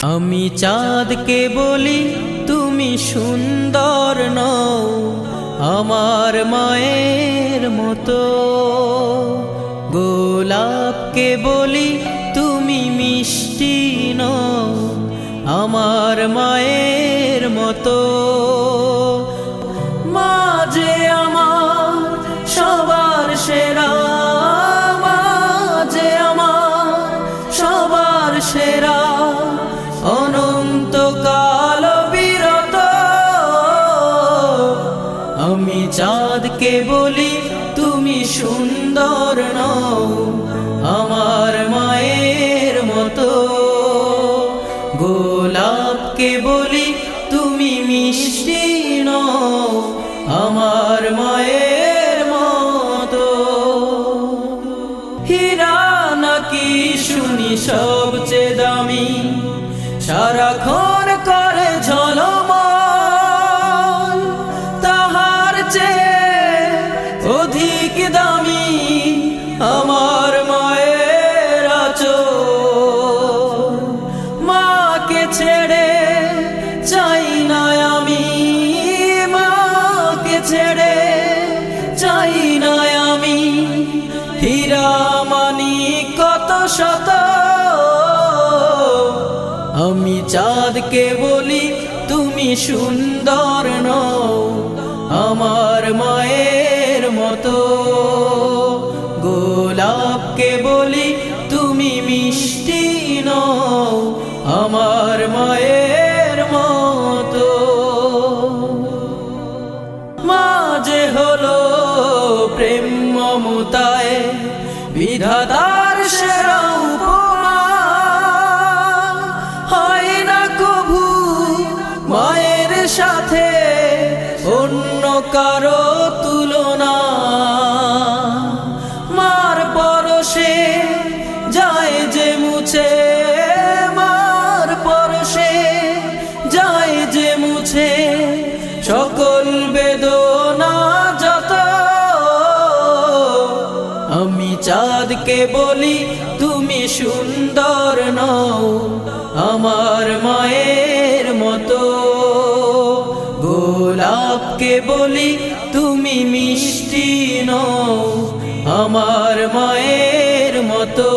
আমি চাঁদকে বলি তুমি সুন্দর নও আমার মায়ের মতো, গোলাপকে বলি তুমি মিষ্টি নও আমার মায়ের মতো। মা যে আমার সবার সেরা, মা যে আমার সবার সেরা, অনন্তকাল বিরত। আমি চাঁদকে বলি তুমি সুন্দর নও আমার মায়ের মতো, গোলাপকে বলি তুমি মিষ্টি নও আমার মায়ের মতো। হীরা নাকি শুনি সবচেয়ে দামি, সারাক্ষণ করে ঝলমল, তাহার চেয়ে অধিক দামি আমার মায়ের আঁচল। মাকে ছেড়ে চাই না আমি, মাকে ছেড়ে চাই না আমি, হীরা মানি কত শত। আমি চাঁদকে বলি তুমি সুন্দর নও আমার মায়ের মতো, গোলাপকে বলি তুমি মিষ্টি নও আমার মায়ের মতো। মা যে হলো প্রেম মমতায় বিধাতার সেরা উপমা, হয় না কভু মায়ের সাথে অন্য কারো তুলনা। মার পরশে যায় যে মুছে, মার পরশে যায় যে মুছে সকল বেদনা যত। আমি চাঁদকে বলি তুমি সুন্দর নও আমার মায়ের মতো, গোলাপকে বলি তুমি মিষ্টি নও আমার মায়ের মতো।